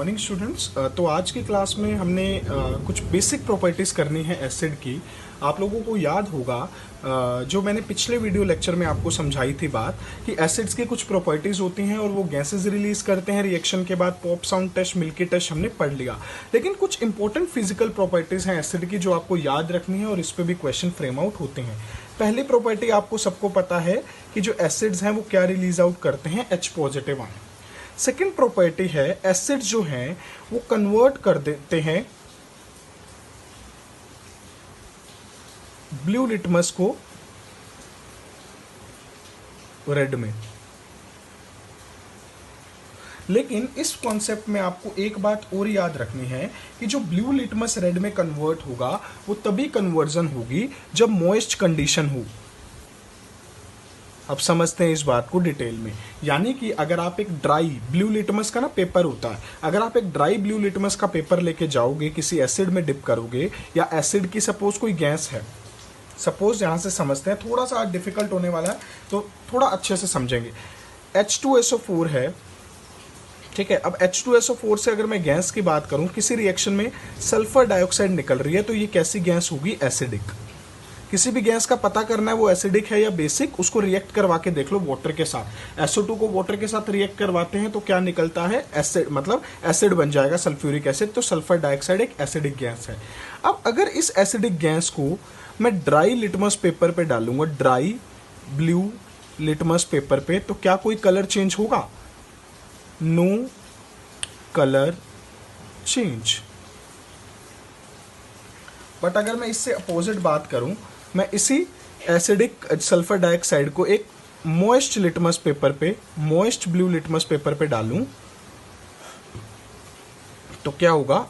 Morning students. तो आज की क्लास में हमने कुछ बेसिक प्रॉपर्टीज़ करनी है एसिड की। आप लोगों को याद होगा जो मैंने पिछले वीडियो लेक्चर में आपको समझाई थी बात कि एसिड्स की कुछ प्रॉपर्टीज़ होती हैं और वो गैसेस रिलीज करते हैं रिएक्शन के बाद। Pop sound test, milky test हमने पढ़ लिया, लेकिन कुछ इंपॉर्टेंट फिजिकल प्रॉपर्टीज़ हैं एसिड की जो आपको याद रखनी है और इस पर भी क्वेश्चन फ्रेम आउट होते हैं। पहली प्रॉपर्टी आपको सबको पता है कि जो एसिड्स हैं वो क्या रिलीज आउट करते हैं, H positive ion. Second property है एसिड जो हैं वो कन्वर्ट कर देते हैं ब्लू लिटमस को रेड में। लेकिन इस कॉन्सेप्ट में आपको एक बात और याद रखनी है कि जो ब्लू लिटमस रेड में कन्वर्ट होगा वो तभी कन्वर्जन होगी जब मॉइस्ट कंडीशन हो। अब समझते हैं इस बात को डिटेल में। यानी कि अगर आप एक ड्राई ब्लू लिटमस का ना पेपर होता है, अगर आप एक ड्राई ब्लू लिटमस का पेपर लेके जाओगे, किसी एसिड में डिप करोगे, या एसिड की सपोज कोई गैस है, सपोज यहां से समझते हैं, थोड़ा सा डिफिकल्ट होने वाला है तो थोड़ा अच्छे से समझेंगे। H2SO4 है, ठीक है। अब H2SO4 से अगर मैं गैस की बात करूं, किसी रिएक्शन में सल्फर डाइऑक्साइड निकल रही है, तो ये कैसी गैस होगी, एसिडिक। किसी भी गैस का पता करना है वो एसिडिक है या बेसिक, उसको रिएक्ट करवा के देख लो वाटर के साथ। SO2 को वाटर के साथ रिएक्ट करवाते हैं तो क्या निकलता है, एसिड, मतलब एसिड बन जाएगा, सल्फ्यूरिक एसिड। तो सल्फर डाइऑक्साइड एक एसिडिक गैस है। अब अगर इस एसिडिक गैस को मैं ड्राई लिटमस पेपर पे डालूंगा, ड्राई ब्लू लिटमस पेपर पे, तो क्या कोई कलर चेंज होगा? No colour change. बट अगर मैं इससे अपोजिट बात करूं, मैं इसी एसिडिक सल्फर डाइऑक्साइड को एक मॉइस्ट लिटमस पेपर पे, मॉइस्ट ब्लू लिटमस पेपर पे डालूं, तो क्या होगा,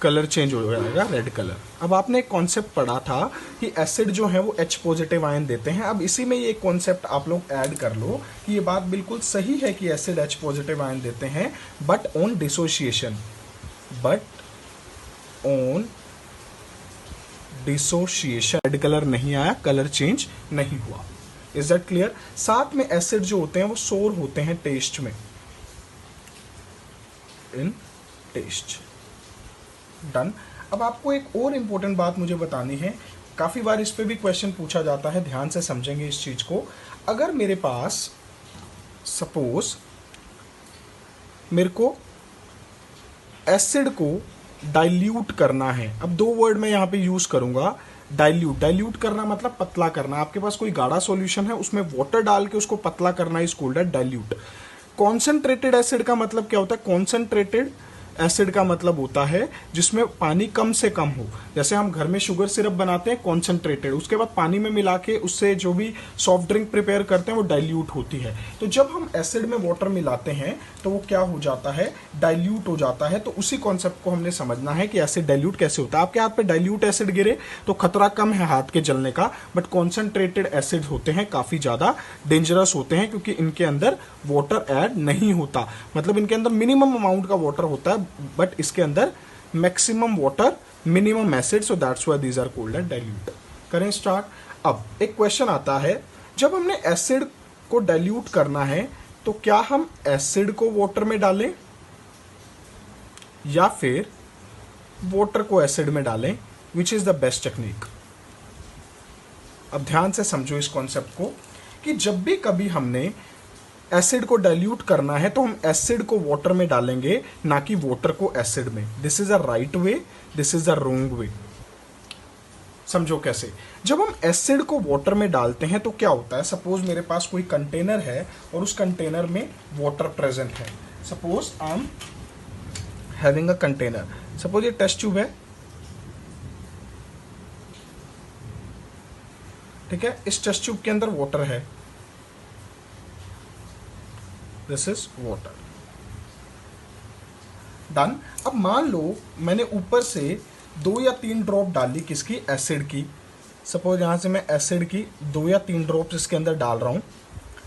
कलर चेंज हो जाएगा, रेड कलर। अब आपने एक कॉन्सेप्ट पढ़ा था कि एसिड जो है वो H पॉजिटिव आयन देते हैं। अब इसी में ये कॉन्सेप्ट आप लोग ऐड कर लो कि ये बात बिल्कुल सही है कि एसिड H पॉजिटिव आयन देते हैं, but on dissociation, but on dissociation red colour नहीं आया, कलर चेंज नहीं हुआ। Is that clear? साथ में एसिड जो होते हैं वो सोर होते हैं टेस्ट में, इन टेस्ट। डन। अब आपको एक और इंपॉर्टेंट बात मुझे बतानी है, काफी बार इस पे भी क्वेश्चन पूछा जाता है, ध्यान से समझेंगे इस चीज को। अगर मेरे पास सपोज मेरे को एसिड को डाइल्यूट करना है, अब दो वर्ड मैं यहां पे यूज करूंगा, डाइल्यूट। डाइल्यूट करना मतलब पतला करना। आपके पास कोई गाढ़ा सॉल्यूशन है, उसमें वाटर डाल के उसको पतला करना is called as dilute. Concentrated acid का मतलब क्या होता है? कॉन्सेंट्रेटेड एसिड का मतलब होता है जिसमें पानी कम से कम हो। जैसे हम घर में शुगर सिरप बनाते हैं कॉन्सेंट्रेटेड, उसके बाद पानी में मिला के उससे जो भी सॉफ्ट ड्रिंक प्रिपेयर करते हैं वो डाइल्यूट होती है। तो जब हम एसिड में वाटर मिलाते हैं तो वो क्या हो जाता है, डाइल्यूट हो जाता है। तो उसी कॉन्सेप्ट को हमने समझना है कि एसिड डाइल्यूट कैसे होता है। आपके हाथ पे डाइल्यूट एसिड गिरे तो खतरा कम है हाथ के जलने का, बट कॉन्सेंट्रेटेड एसिड होते हैं काफी ज्यादा डेंजरस होते हैं, क्योंकि इनके अंदर वाटर ऐड नहीं होता। मतलब इनके अंदर मिनिमम अमाउंट का वाटर होता है, बट इसके अंदर maximum water, minimum acid, so that's why these are called as dilute. करें स्टार्ट। अब एक क्वेश्चन आता है, जब हमने एसिड को डाइल्यूट करना है तो क्या हम एसिड को वाटर में डालें या फिर वाटर को एसिड में डालें? Which is the best technique? अब ध्यान से समझो इस कॉन्सेप्ट को कि जब भी कभी हमने एसिड को डाइल्यूट करना है तो हम एसिड को वाटर में डालेंगे, ना कि वाटर को एसिड में। This is a right way, this is a wrong way. समझो कैसे। जब हम एसिड को वाटर में डालते हैं तो क्या होता है, सपोज मेरे पास कोई कंटेनर है और उस कंटेनर में वाटर प्रेजेंट है। Suppose I am having a container, suppose ये टेस्ट ट्यूब है, ठीक है। इस टेस्ट ट्यूब के अंदर वाटर है, दिस इज वाटर। डन। अब मान लो मैंने ऊपर से 2 या 3 ड्रॉप डाली, किसकी, एसिड की। सपोज यहां से मैं एसिड की 2 या 3 ड्रॉप्स इसके अंदर डाल रहा हूं,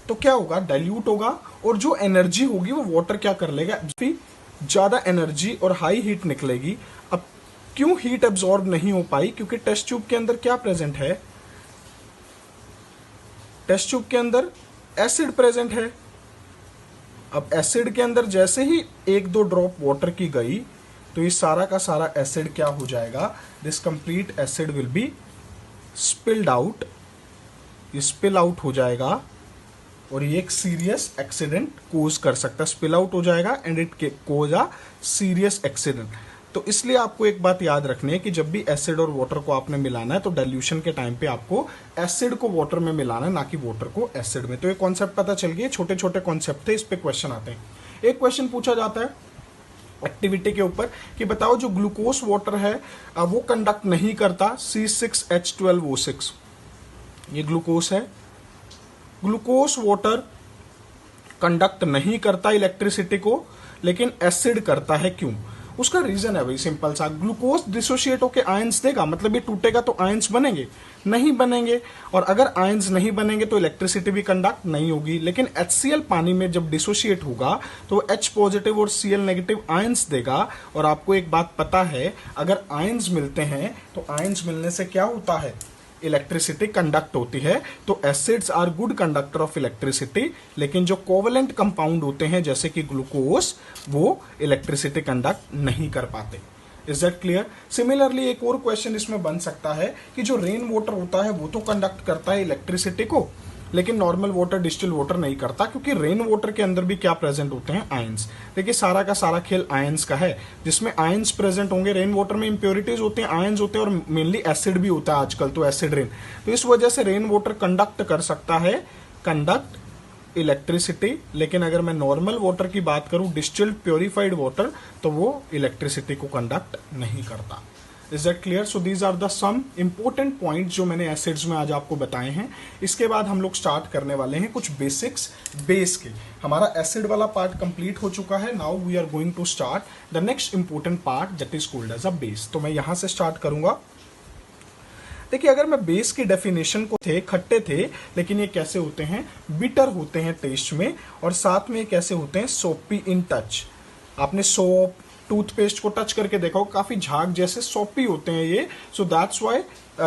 तो क्या होगा, डाइल्यूट होगा, और जो एनर्जी होगी वो वाटर क्या कर लेगा, ज्यादा एनर्जी और हाई हीट निकलेगी। अब क्यों हीट एब्जॉर्ब नहीं हो पाई? क्योंकि टेस्ट ट्यूब के अंदर क्या प्रेजेंट है, टेस्ट ट्यूब के अंदर एसिड प्रेजेंट है। अब एसिड के अंदर जैसे ही एक दो ड्रॉप वाटर की गई तो ये सारा का सारा एसिड क्या हो जाएगा, this complete acid will be spilled out, ये स्पिल आउट हो जाएगा और ये एक सीरियस एक्सीडेंट कोज कर सकता है, स्पिल आउट हो जाएगा and it cause a serious accident. तो इसलिए आपको एक बात याद रखनी है कि जब भी एसिड और वाटर को आपने मिलाना है तो डाइल्यूशन के टाइम पे आपको एसिड को वाटर में मिलाना है, ना कि वाटर को एसिड में। तो ये कॉन्सेप्ट पता चल गया, छोटे छोटे कॉन्सेप्ट थे, इस पे क्वेश्चन आते हैं। एक क्वेश्चन पूछा जाता है एक्टिविटी के ऊपर कि बताओ जो ग्लूकोज वाटर है वो कंडक्ट नहीं करता C6H12O6, ये ग्लूकोज है, ग्लूकोज वाटर कंडक्ट नहीं करता इलेक्ट्रिसिटी को लेकिन एसिड करता है, क्यों? उसका रीजन है भाई सिंपल सा, ग्लूकोज डिसोशिएट होकर आयंस देगा, मतलब ये टूटेगा तो आयंस बनेंगे नहीं बनेंगे, और अगर आयंस नहीं बनेंगे तो इलेक्ट्रिसिटी भी कंडक्ट नहीं होगी। लेकिन HCl पानी में जब डिसोशिएट होगा तो H पॉजिटिव और Cl नेगेटिव आयंस देगा। और आपको एक बात पता है, अगर आयंस मिलते हैं तो आयंस मिलने से क्या होता है, इलेक्ट्रिसिटी कंडक्ट होती है। तो acids are good conductor of electricity, लेकिन जो कोवेलेंट कंपाउंड होते हैं जैसे कि ग्लूकोज वो इलेक्ट्रिसिटी कंडक्ट नहीं कर पाते। Is that clear? सिमिलरली एक और क्वेश्चन इसमें बन सकता है कि जो रेन वाटर होता है वो तो कंडक्ट करता है इलेक्ट्रिसिटी को, लेकिन नॉर्मल वाटर डिस्टिल वाटर नहीं करता, क्योंकि रेन वाटर के अंदर भी क्या प्रेजेंट होते हैं, आयंस। देखिए सारा का सारा खेल आयंस का है, जिसमें आयंस प्रेजेंट होंगे। रेन वाटर में इंप्योरिटीज होते हैं, आयंस होते हैं और मेनली एसिड भी होता है आजकल, तो एसिड रेन। तो इस वजह से रेन वाटर कंडक्ट कर सकता है, कंडक्ट इलेक्ट्रिसिटी। लेकिन अगर मैं नॉर्मल वाटर की बात करूं, डिस्टिल्ड प्योरीफाइड वाटर, तो वो इलेक्ट्रिसिटी को कंडक्ट नहीं करता। Is that clear? So these are the some important points जो मैंने एसिड्स में आज आपको बताए हैं। इसके बाद हम लोग स्टार्ट करने वाले हैं कुछ बेसिक्स बेस के। हमारा एसिड वाला पार्ट कंप्लीट हो चुका है। Now we are going to start the next important part that is called as a base. तो मैं यहां से स्टार्ट करूंगा। देखिए अगर मैं बेस की डेफिनेशन को थे, खट्टे थे, लेकिन ये कैसे होते हैं, बिटर होते हैं टेस्ट में, और साथ में कैसे होते हैं, सोपी इन टच। आपने सोप टूथपेस्ट को टच करके देखा हो, काफी झाग जैसे सोपी होते हैं ये। सो दैट्स व्हाई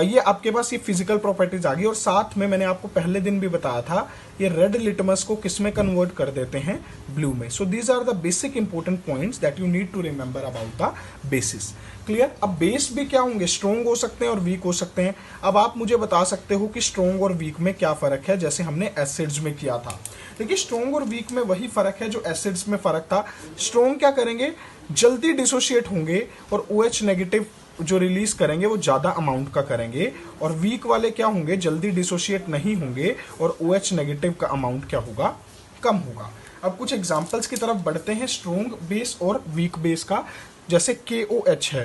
ये आपके पास ये फिजिकल प्रॉपर्टीज आ गई। और साथ में मैंने आपको पहले दिन भी बताया था, ये रेड लिटमस को किस में कन्वर्ट कर देते हैं, ब्लू में। So these are the basic important points that you need to remember about the bases. Clear? अब बेस भी क्या होंगे, स्ट्रॉन्ग हो सकते हैं और वीक हो सकते हैं। अब आप मुझे बता सकते हो कि स्ट्रॉन्ग और वीक में क्या फर्क है, जैसे हमने एसिड्स में किया था। देखिए स्ट्रॉन्ग और वीक में वही फर्क है जो एसिड्स में फर्क था। स्ट्रॉन्ग क्या करेंगे, जल्दी डिसोशिएट होंगे और OH नेगेटिव जो रिलीज करेंगे वो ज्यादा अमाउंट का करेंगे, और वीक वाले क्या होंगे, जल्दी डिसोशिएट नहीं होंगे और OH नेगेटिव का अमाउंट क्या होगा, कम होगा। अब कुछ एग्जांपल्स की तरफ बढ़ते हैं स्ट्रॉन्ग बेस और वीक बेस का। जैसे KOH है,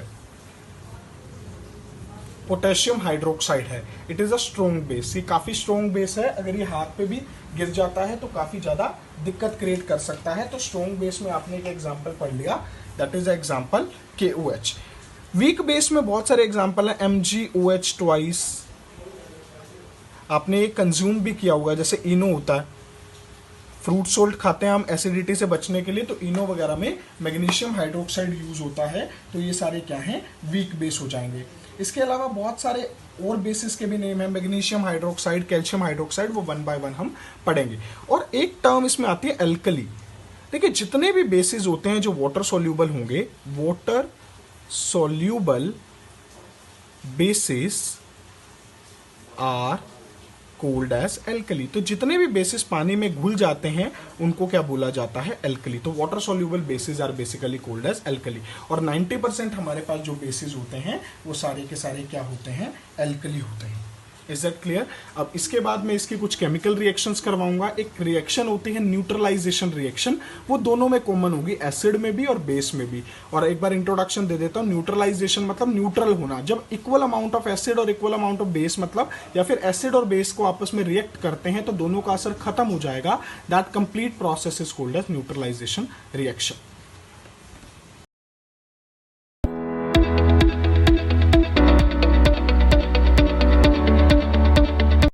पोटेशियम हाइड्रोक्साइड है, it is a strong base. ये काफी स्ट्रॉन्ग बेस है, अगर ये हाथ पे भी गिर जाता है तो काफी ज्यादा दिक्कत क्रिएट कर सकता है। तो स्ट्रॉन्ग बेस में आपने एक एग्जांपल पढ़ लिया, that is example KOH। Weak base में बहुत सारे एग्जांपल है, MgOH ट्वाइस, आपने ये कंज्यूम भी किया होगा। जैसे इनो होता है, फ्रूट सोल्ट खाते हैं हम एसिडिटी से बचने के लिए, तो इनो वगैरह में मैग्नीशियम हाइड्रोक्साइड यूज होता है। तो ये सारे क्या हैं, वीक बेस हो जाएंगे। इसके अलावा बहुत सारे और बेसिस के भी नेम है, मैग्नीशियम हाइड्रोक्साइड, कैल्शियम हाइड्रोक्साइड, वो 1 बाय 1 हम पढ़ेंगे। और एक टर्म इसमें आती है एल्कली। देखिए जितने भी बेसिस होते हैं जो वाटर सोल्यूबल होंगे, water soluble bases are called as alkali. तो जितने भी बेसिस पानी में घुल जाते हैं उनको क्या बोला जाता है, एल्कली। तो water soluble bases are basically called as alkali. और 90% हमारे पास जो बेसिस होते हैं वो सारे के सारे क्या होते हैं, एल्कली होते हैं। Is that clear? अब इसके बाद मैं इसकी कुछ केमिकल रिएक्शंस करवाऊंगा। एक रिएक्शन होती है न्यूट्रलाइजेशन रिएक्शन, वो दोनों में कॉमन होगी, एसिड में भी और बेस में भी। और एक बार इंट्रोडक्शन दे देता हूँ। न्यूट्रलाइजेशन मतलब न्यूट्रल होना, जब इक्वल अमाउंट ऑफ एसिड और इक्वल अमाउंट ऑफ बेस, मतलब या फिर एसिड और बेस को आपस में रिएक्ट करते हैं तो दोनों का असर खत्म हो जाएगा। That complete process is called as neutralisation reaction.